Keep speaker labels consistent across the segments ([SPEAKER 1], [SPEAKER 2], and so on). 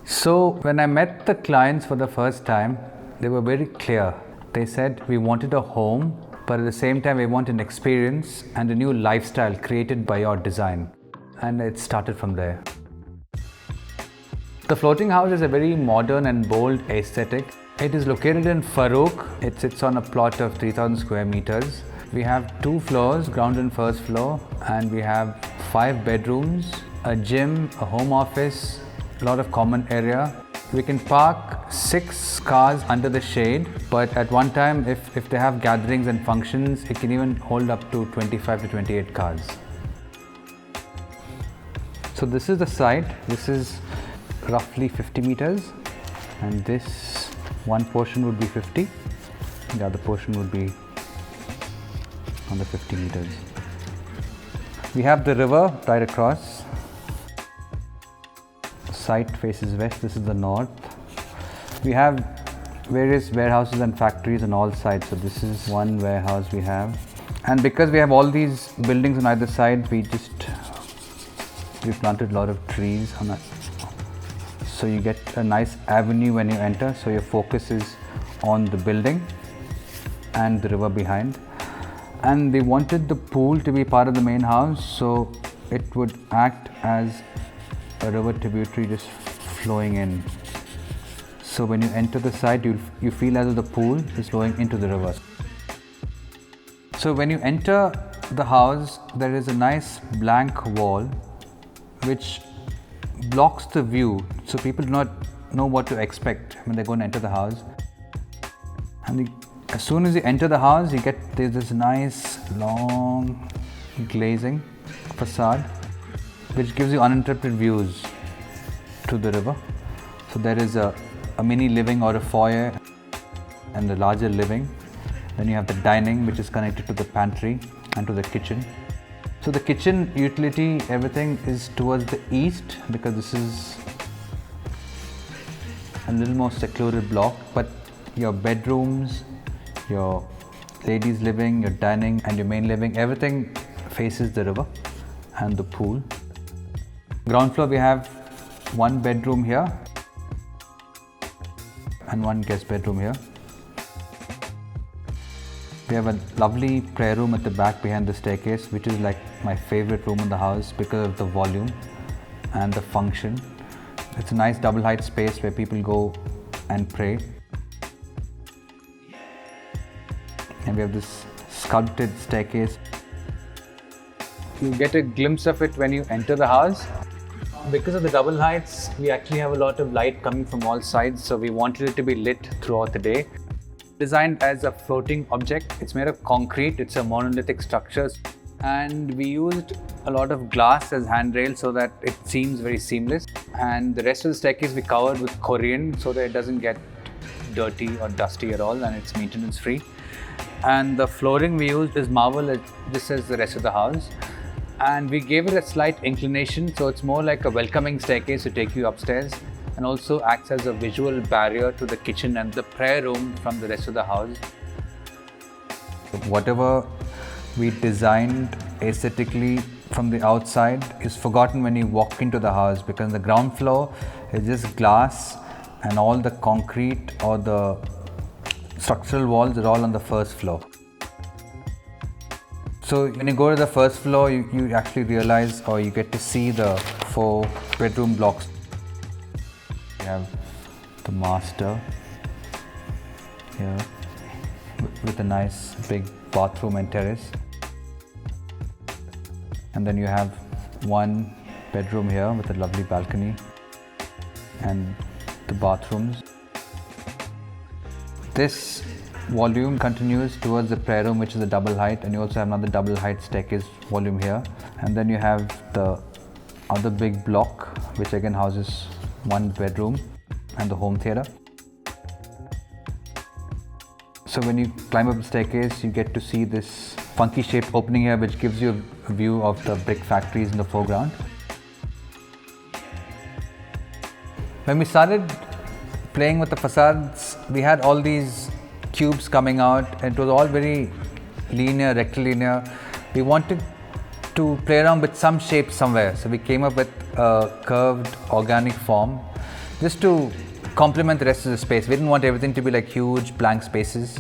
[SPEAKER 1] So when I met the clients for the first time, they were very clear. They said we wanted a home, but at the same time we want an experience and a new lifestyle created by your design. And it started from there. The floating house is a very modern and bold aesthetic. It is located in Farouk. It sits on a plot of 3,000 square meters. We have 2 floors, ground and first floor, and we have 5 bedrooms, a gym, a home office, a lot of common area. We can park 6 cars under the shade, but at one time, if they have gatherings and functions, it can even hold up to 25 to 28 cars. So this is the site. This is roughly 50 meters, and this one portion would be 50. The other portion would be on the 50 meters. We have the river right across. Site faces west, this is the north. We have various warehouses and factories on all sides. So this is one warehouse we have. And because we have all these buildings on either side, we planted a lot of trees on that. So you get a nice avenue when you enter. So your focus is on the building and the river behind. And they wanted the pool to be part of the main house, so it would act as a river tributary just flowing in. So when you enter the site, you feel as if the pool is flowing into the river. So when you enter the house, there is a nice blank wall which blocks the view, so people do not know what to expect when they're going to enter the house. And as soon as you enter the house, there's this nice long glazing facade which gives you uninterrupted views to the river. So there is a mini living or a foyer and a larger living. Then you have the dining, which is connected to the pantry and to the kitchen. So the kitchen utility, everything is towards the east because this is a little more secluded block, but your bedrooms, your ladies' living, your dining and your main living, everything faces the river and the pool. Ground floor, we have 1 bedroom here and 1 guest bedroom here. We have a lovely prayer room at the back behind the staircase, which is like my favorite room in the house because of the volume and the function. It's a nice double height space where people go and pray. And we have this sculpted staircase. You get a glimpse of it when you enter the house. Because of the double heights, we actually have a lot of light coming from all sides, so we wanted it to be lit throughout the day. Designed as a floating object, it's made of concrete, it's a monolithic structure, and we used a lot of glass as handrails so that it seems very seamless. And the rest of the staircase we covered with Korean so that it doesn't get dirty or dusty at all, and it's maintenance free. And the flooring we used is marble, just as the rest of the house. And we gave it a slight inclination, so it's more like a welcoming staircase to take you upstairs, and also acts as a visual barrier to the kitchen and the prayer room from the rest of the house. Whatever we designed aesthetically from the outside is forgotten when you walk into the house, because the ground floor is just glass and all the concrete or the structural walls are all on the first floor. So when you go to the first floor, you actually realize, or you get to see the 4 bedroom blocks. You have the master here with a nice big bathroom and terrace. And then you have 1 bedroom here with a lovely balcony and the bathrooms. This volume continues towards the prayer room, which is a double height, and you also have another double height staircase volume here. And then you have the other big block, which again houses 1 bedroom and the home theatre. So when you climb up the staircase, you get to see this funky shaped opening here, which gives you a view of the brick factories in the foreground. When we started playing with the facades, we had all these cubes coming out, and it was all very linear, rectilinear. We wanted to play around with some shape somewhere, so we came up with a curved organic form just to complement the rest of the space. We didn't want everything to be like huge blank spaces.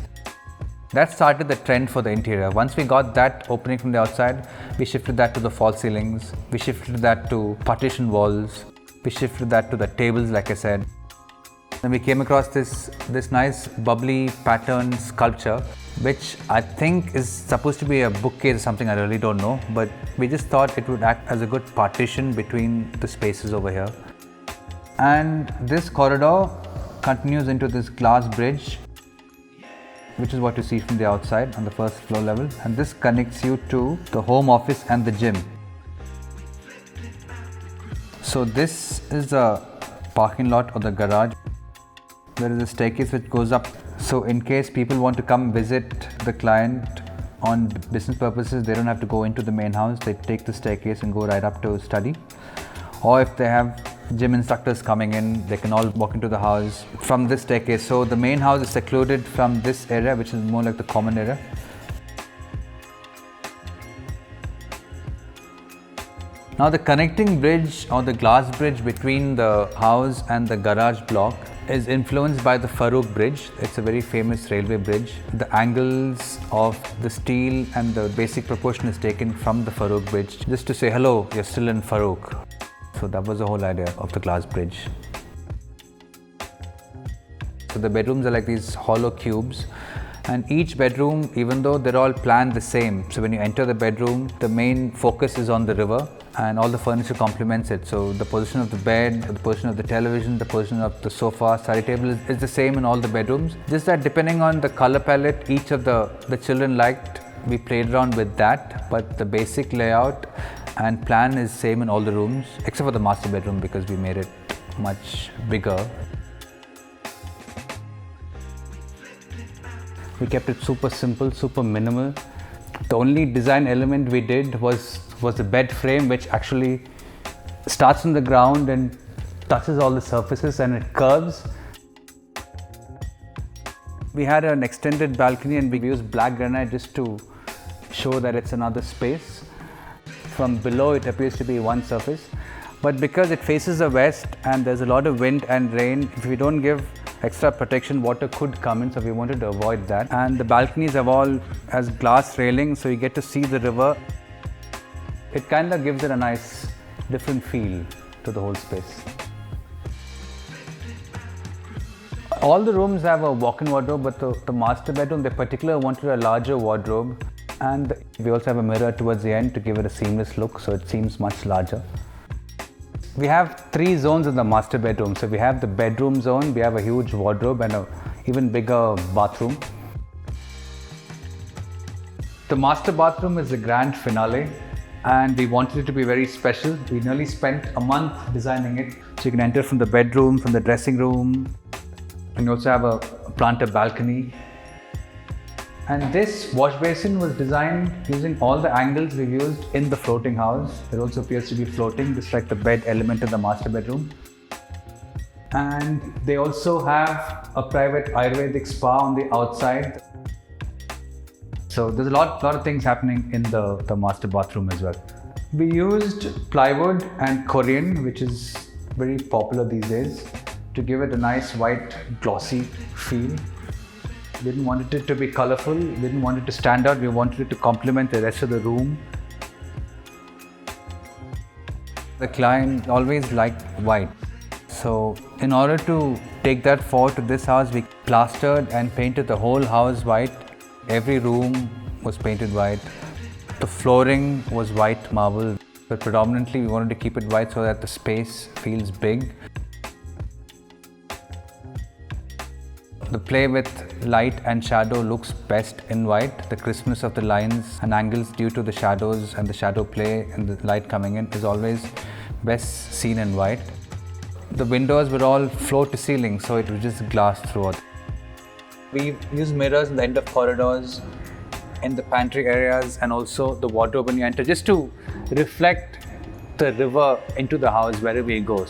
[SPEAKER 1] That started the trend for the interior. Once we got that opening from the outside, we shifted that to the false ceilings, we shifted that to partition walls, we shifted that to the tables, like I said. Then we came across this nice bubbly pattern sculpture, which I think is supposed to be a bookcase or something, I really don't know, but we just thought it would act as a good partition between the spaces over here. And this corridor continues into this glass bridge, which is what you see from the outside on the first floor level, and this connects you to the home office and the gym. So this is the parking lot or the garage. There is a staircase which goes up, so in case people want to come visit the client on business purposes, they don't have to go into the main house. They take the staircase and go right up to study. Or if they have gym instructors coming in, they can all walk into the house from this staircase. So the main house is secluded from this area, which is more like the common area. Now the connecting bridge or the glass bridge between the house and the garage block is influenced by the Farouk Bridge. It's a very famous railway bridge. The angles of the steel and the basic proportion is taken from the Farouk Bridge, just to say, hello, you're still in Farouk. So that was the whole idea of the glass bridge. So the bedrooms are like these hollow cubes, and each bedroom, even though they're all planned the same, so when you enter the bedroom, the main focus is on the river and all the furniture complements it. So the position of the bed, the position of the television, the position of the sofa, study table is the same in all the bedrooms. Just that depending on the color palette each of the children liked, we played around with that, but the basic layout and plan is same in all the rooms except for the master bedroom because we made it much bigger. We kept it super simple, super minimal. The only design element we did was the bed frame, which actually starts on the ground and touches all the surfaces and it curves. We had an extended balcony and we used black granite just to show that it's another space. From below it appears to be one surface, but because it faces the west and there's a lot of wind and rain, if we don't give extra protection, water could come in, so we wanted to avoid that. And the balconies have all as glass railing, so you get to see the river. It kind of gives it a nice different feel to the whole space. All the rooms have a walk-in wardrobe, but the master bedroom, they particularly wanted a larger wardrobe. And we also have a mirror towards the end to give it a seamless look, so it seems much larger. We have 3 zones in the master bedroom. So we have the bedroom zone, we have a huge wardrobe and an even bigger bathroom. The master bathroom is the grand finale and we wanted it to be very special. We nearly spent a month designing it. So you can enter from the bedroom, from the dressing room, and you also have a planter balcony. And this wash basin was designed using all the angles we've used in the floating house. It also appears to be floating, just like the bed element in the master bedroom. And they also have a private Ayurvedic spa on the outside. So there's a lot of things happening in the master bathroom as well. We used plywood and Korean, which is very popular these days, to give it a nice white glossy feel. We didn't want it to be colorful, we didn't want it to stand out, we wanted it to complement the rest of the room. The client always liked white. So in order to take that forward to this house, we plastered and painted the whole house white. Every room was painted white. The flooring was white marble, but predominantly we wanted to keep it white so that the space feels big. The play with light and shadow looks best in white. The crispness of the lines and angles due to the shadows and the shadow play and the light coming in is always best seen in white. The windows were all floor to ceiling, so it was just glass throughout. We used mirrors in the end of corridors, in the pantry areas, and also the wardrobe when you enter, just to reflect the river into the house wherever you go.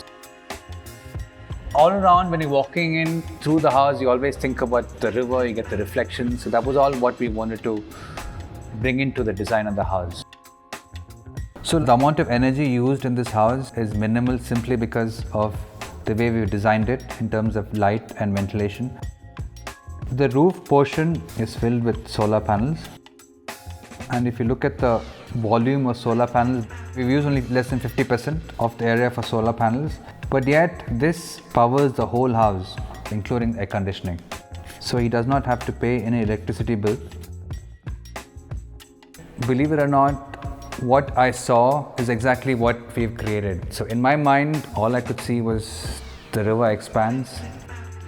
[SPEAKER 1] All around, when you're walking in through the house, you always think about the river, you get the reflection. So that was all what we wanted to bring into the design of the house. So the amount of energy used in this house is minimal simply because of the way we designed it in terms of light and ventilation. The roof portion is filled with solar panels. And if you look at the volume of solar panels, we've used only less than 50% of the area for solar panels. But yet this powers the whole house, including air conditioning. So he does not have to pay any electricity bill. Believe it or not, what I saw is exactly what we've created. So in my mind, all I could see was the river expanse,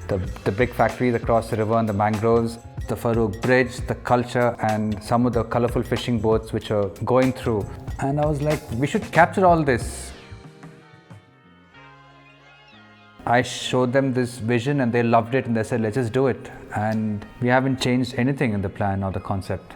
[SPEAKER 1] the brick factories across the river and the mangroves, the Farouk Bridge, the culture, and some of the colorful fishing boats which are going through. And I was like, we should capture all this. I showed them this vision and they loved it and they said, let's just do it. And we haven't changed anything in the plan or the concept.